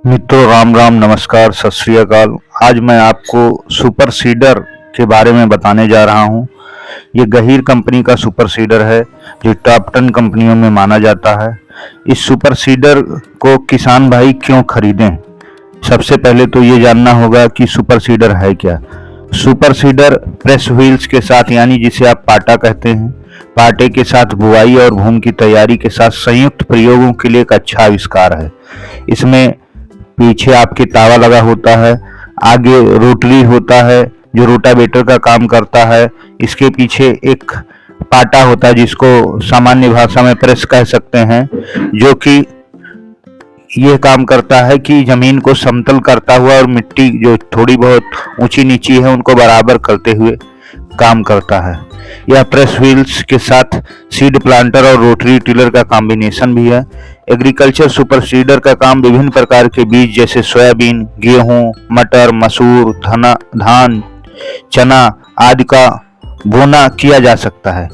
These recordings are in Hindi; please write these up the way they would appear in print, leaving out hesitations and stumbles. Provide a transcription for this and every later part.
मित्रों, राम राम, नमस्कार, सत श्री अकाल। आज मैं आपको सुपर सीडर के बारे में बताने जा रहा हूं। ये गहीर कंपनी का सुपर सीडर है जो टॉप 10 कंपनियों में माना जाता है। इस सुपर सीडर को किसान भाई क्यों खरीदें? सबसे पहले तो ये जानना होगा कि सुपर सीडर है क्या। सुपर सीडर प्रेस व्हील्स के साथ, यानी जिसे आप पाटा कहते हैं, पाटे के साथ बुआई और भूमि की तैयारी के साथ संयुक्त प्रयोगों के लिए एक अच्छा आविष्कार है। इसमें पीछे आपके तावा लगा होता है, आगे रोटरी होता है जो रोटावेटर का काम करता है, इसके पीछे एक पाटा होता है जिसको सामान्य भाषा में प्रेस कह सकते हैं, जो कि यह काम करता है कि जमीन को समतल करता हुआ और मिट्टी जो थोड़ी बहुत ऊंची नीची है उनको बराबर करते हुए काम करता है। यह प्रेस व्हील्स के साथ सीड प्लांटर और रोटरी टिलर का कॉम्बिनेशन भी है। एग्रीकल्चर सुपर सीडर का काम विभिन्न प्रकार के बीज जैसे सोयाबीन, गेहूं, मटर, मसूर, धान, चना आदि का बोना किया जा सकता है।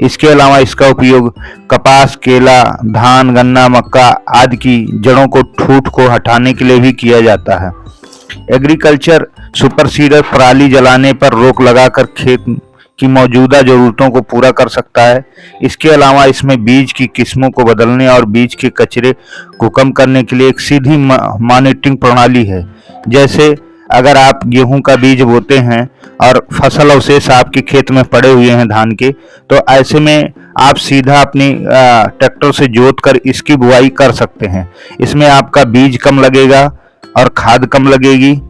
इसके अलावा इसका उपयोग कपास, केला, धान, गन्ना, मक्का आदि की जड़ों को ठूठ को हटाने के लिए भी किया जाता है। एग्रीकल्चर सुपर सीडर पराली जलाने पर रोक लगाकर खेत की मौजूदा जरूरतों को पूरा कर सकता है। इसके अलावा इसमें बीज की किस्मों को बदलने और बीज के कचरे को कम करने के लिए एक सीधी मॉनिटरिंग प्रणाली है। जैसे अगर आप गेहूं का बीज बोते हैं और फसल अवशेष आपके खेत में पड़े हुए हैं धान के, तो ऐसे में आप सीधा अपनी ट्रैक्टर से जोत कर इसकी बुआई कर सकते हैं। इसमें आपका बीज कम लगेगा और खाद कम लगेगी।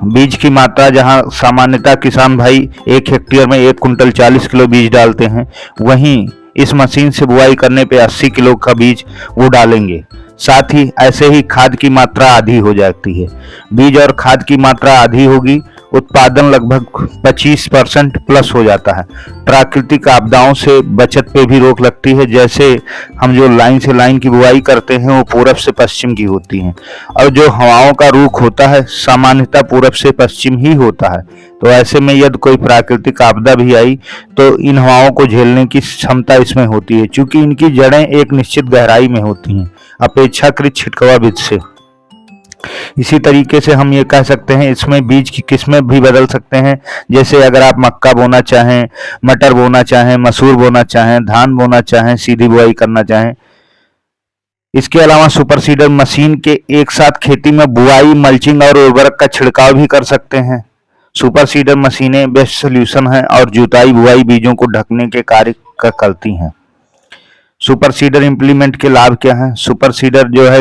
बीज की मात्रा जहां सामान्यतः किसान भाई 1 हेक्टेयर में 1 कुंटल 40 किलो बीज डालते हैं, वहीं इस मशीन से बुआई करने पे 80 किलो का बीज वो डालेंगे। साथ ही ऐसे ही खाद की मात्रा आधी हो जाती है। बीज और खाद की मात्रा आधी होगी, उत्पादन लगभग 25% प्लस हो जाता है। प्राकृतिक आपदाओं से बचत पे भी रोक लगती है। जैसे हम जो लाइन से लाइन की बुआई करते हैं वो पूरब से पश्चिम की होती है, और जो हवाओं का रुख होता है सामान्यतः पूरब से पश्चिम ही होता है। तो ऐसे में यदि कोई प्राकृतिक आपदा भी आई तो इन हवाओं को झेलने की क्षमता इसमें होती है, क्योंकि इनकी जड़ें एक निश्चित गहराई में होती हैं अपेक्षाकृत छिटकवा बीज से। इसी तरीके से हम ये कह सकते हैं इसमें बीज की किस्में भी बदल सकते हैं। जैसे अगर आप मक्का बोना चाहें, मटर बोना चाहें, मसूर बोना चाहें, धान बोना चाहें, सीधी बुआई करना चाहें। इसके अलावा सुपर सीडर मशीन के एक साथ खेती में बुआई, मल्चिंग और उर्वरक का छिड़काव भी कर सकते हैं। सुपर सीडर मशीनें बेस्ट सोल्यूशन है और जुताई, बुआई, बीजों को ढकने के कार्य करती हैं। सुपर सीडर इम्प्लीमेंट के लाभ क्या हैं? सुपर सीडर जो है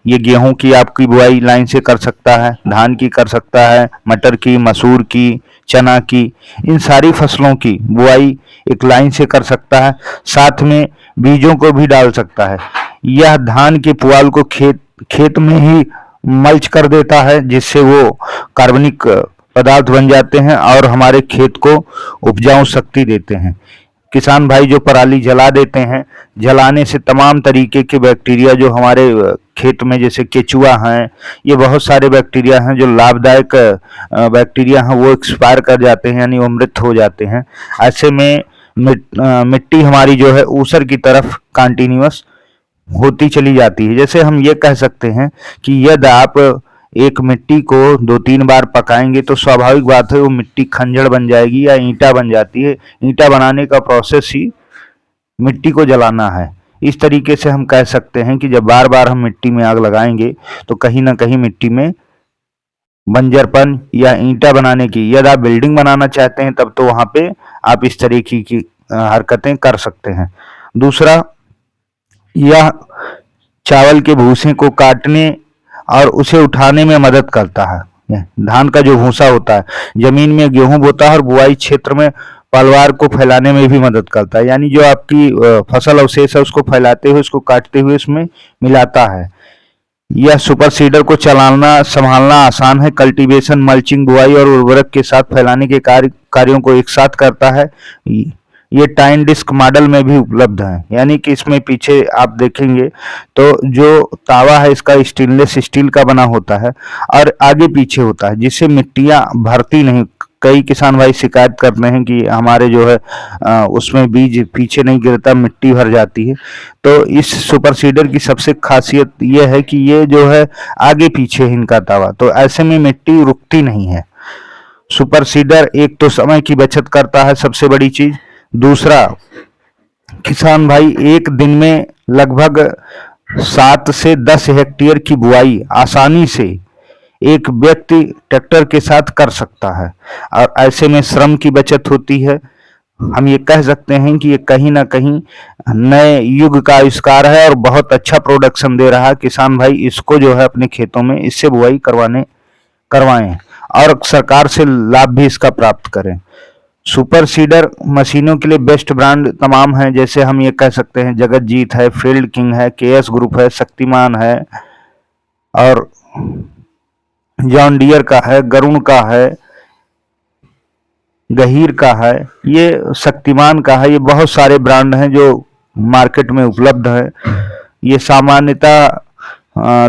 ये गेहूं की आपकी बुआई लाइन से कर सकता है, धान की कर सकता है, मटर की, मसूर की, चना की, इन सारी फसलों की बुआई एक लाइन से कर सकता है। साथ में बीजों को भी डाल सकता है। यह धान के पुआल को खेत में ही मल्च कर देता है, जिससे वो कार्बनिक पदार्थ बन जाते हैं और हमारे खेत को उपजाऊ शक्ति देते हैं। किसान भाई जो पराली जला देते हैं, जलाने से तमाम तरीके के बैक्टीरिया जो हमारे खेत में, जैसे केचुआ हैं, ये बहुत सारे बैक्टीरिया हैं जो लाभदायक बैक्टीरिया हैं, वो एक्सपायर कर जाते हैं, यानी वो मृत हो जाते हैं। ऐसे में मिट्टी हमारी जो है ऊसर की तरफ कंटिन्यूअस होती चली जाती है। जैसे हम ये कह सकते हैं कि यदि आप एक मिट्टी को 2-3 बार पकाएंगे तो स्वाभाविक बात है वो मिट्टी खंजर बन जाएगी या ईंटा बन जाती है। ईंटा बनाने का प्रोसेस ही मिट्टी को जलाना है। इस तरीके से हम कह सकते हैं कि जब बार बार हम मिट्टी में आग लगाएंगे तो कहीं ना कहीं मिट्टी में बंजरपन या ईंटा बनाने की, यदि आप बिल्डिंग बनाना चाहते हैं तब तो वहां पे आप इस तरीके की हरकतें कर सकते हैं। दूसरा, यह चावल के भूसे को काटने और उसे उठाने में मदद करता है। धान का जो भूसा होता है, जमीन में गेहूं बोता है और बुआई क्षेत्र में पलवार को फैलाने में भी मदद करता है, यानी जो आपकी फसल अवशेष है उसको फैलाते हुए, उसको काटते हुए उसमें मिलाता है। यह सुपर सीडर को चलाना संभालना आसान है। कल्टीवेशन, मल्चिंग, बुआई और उर्वरक के साथ फैलाने के कार्यों को एक साथ करता है। ये टाइन डिस्क मॉडल में भी उपलब्ध है, यानी कि इसमें पीछे आप देखेंगे तो जो तावा है इसका स्टेनलेस स्टील का बना होता है और आगे पीछे होता है, जिससे मिट्टियां भरती नहीं, कई किसान भाई शिकायत करते हैं कि हमारे जो है उसमें बीज पीछे नहीं गिरता, मिट्टी भर जाती है। तो इस सुपर सीडर की सबसे खासियत ये है कि ये जो है आगे पीछे इनका तवा, तो ऐसे में मिट्टी रुकती नहीं है। सुपर सीडर एक तो समय की बचत करता है, सबसे बड़ी चीज। दूसरा, किसान भाई एक दिन में लगभग 7 से 10 हेक्टेयर की बुआई आसानी से एक व्यक्ति ट्रैक्टर के साथ कर सकता है, और ऐसे में श्रम की बचत होती है। हम ये कह सकते हैं कि ये कहीं ना कहीं नए युग का आविष्कार है और बहुत अच्छा प्रोडक्शन दे रहा है। किसान भाई इसको जो है अपने खेतों में इससे बुआई करवाएं और सरकार से लाभ भी इसका प्राप्त करें। सुपर सीडर मशीनों के लिए बेस्ट ब्रांड तमाम हैं, जैसे हम ये कह सकते हैं जगतजीत है, फील्ड किंग है, केएस ग्रुप है, शक्तिमान है, और जॉन डियर का है, गरुण का है, गहीर का है, ये शक्तिमान का है। ये बहुत सारे ब्रांड हैं जो मार्केट में उपलब्ध है। ये सामान्यतः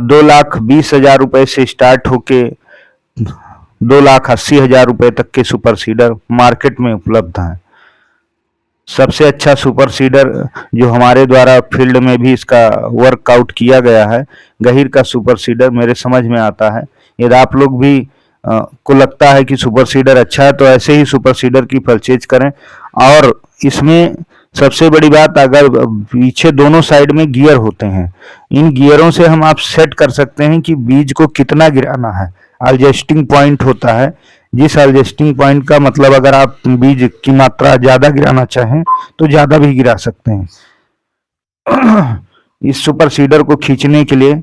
2,20,000 रुपए से स्टार्ट होके 2,80,000 रुपए तक के सुपर सीडर मार्केट में उपलब्ध हैं। सबसे अच्छा सुपर सीडर जो हमारे द्वारा फील्ड में भी इसका वर्कआउट किया गया है, गहीर का सुपर सीडर मेरे समझ में आता है। यदि आप लोग भी को लगता है कि सुपर सीडर अच्छा है तो ऐसे ही सुपर सीडर की परचेज करें। और इसमें सबसे बड़ी बात, अगर पीछे दोनों साइड में गियर होते हैं, इन गियरों से हम आप सेट कर सकते हैं कि बीज को कितना गिराना है। एडजस्टिंग पॉइंट होता है, जिस एडजस्टिंग पॉइंट का मतलब अगर आप बीज की मात्रा ज्यादा गिराना चाहें तो ज्यादा भी गिरा सकते हैं। इस सुपर सीडर को खींचने के लिए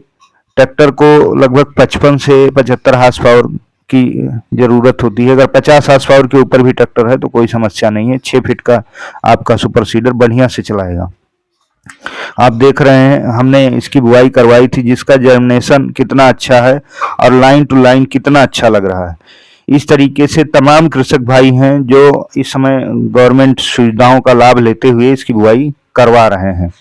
ट्रैक्टर को लगभग 55 से 75 हार्स पावर की जरूरत होती है। अगर 50 हार्स पावर के ऊपर भी ट्रैक्टर है तो कोई समस्या नहीं है। 6 फीट का आपका सुपर सीडर बढ़िया से चलाएगा। आप देख रहे हैं हमने इसकी बुआई करवाई थी, जिसका जर्मिनेशन कितना अच्छा है और लाइन टू लाइन कितना अच्छा लग रहा है। इस तरीके से तमाम कृषक भाई हैं जो इस समय गवर्नमेंट सुविधाओं का लाभ लेते हुए इसकी बुआई करवा रहे हैं।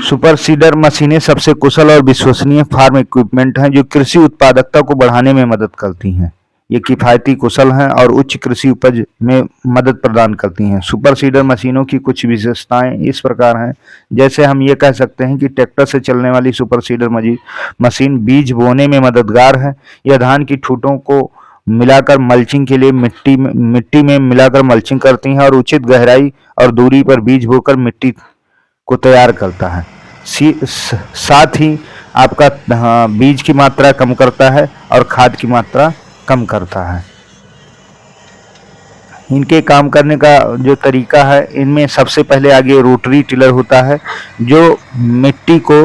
सुपर सीडर मशीनें सबसे कुशल और विश्वसनीय फार्म इक्विपमेंट हैं जो कृषि उत्पादकता को बढ़ाने में मदद करती हैं। ये किफायती, कुशल हैं और उच्च कृषि उपज में मदद प्रदान करती हैं। सुपर सीडर मशीनों की कुछ विशेषताएं इस प्रकार हैं, जैसे हम ये कह सकते हैं कि ट्रैक्टर से चलने वाली सुपर सीडर मशीन बीज बोने में मददगार है। यह धान की ठूंठों को मिलाकर मल्चिंग के लिए मिट्टी में मिलाकर मल्चिंग करती हैं और उचित गहराई और दूरी पर बीज बोकर मिट्टी को तैयार करता है। साथ ही आपका बीज की मात्रा कम करता है और खाद की मात्रा कम करता है। इनके काम करने का जो तरीका है, इनमें सबसे पहले आगे रोटरी टिलर होता है जो मिट्टी को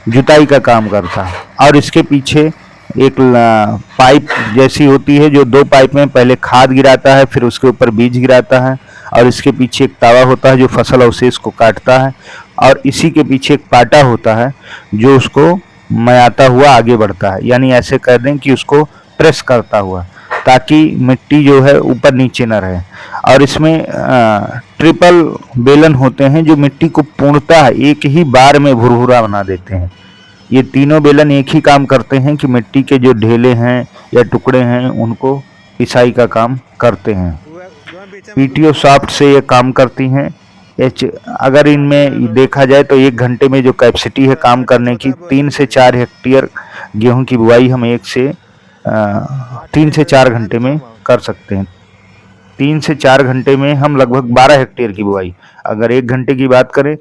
जुताई का काम करता है, और इसके पीछे एक पाइप जैसी होती है जो 2 पाइप में पहले खाद गिराता है, फिर उसके ऊपर बीज गिराता है, और इसके पीछे एक तावा होता है जो फसल अवशेष को काटता है, और इसी के पीछे एक पाटा होता है जो उसको मयाता हुआ आगे बढ़ता है, यानी ऐसे कर दें कि उसको प्रेस करता हुआ, ताकि मिट्टी जो है ऊपर नीचे न रहे। और इसमें ट्रिपल बेलन होते हैं जो मिट्टी को पूर्णतः एक ही बार में भुरभुरा बना देते हैं। ये तीनों बेलन एक ही काम करते हैं कि मिट्टी के जो ढेले हैं या टुकड़े हैं उनको पिसाई का काम करते हैं। पीटीओ सॉफ्ट से ये काम करती हैं। अगर इनमें देखा जाए तो 1 घंटे में जो कैपेसिटी है काम करने की, 3 से 4 हेक्टेयर गेहूं की बुआई हम 3 से 4 घंटे में कर सकते हैं। 3 से 4 घंटे में हम लगभग 12 हेक्टेयर की बुआई, अगर 1 घंटे की बात करें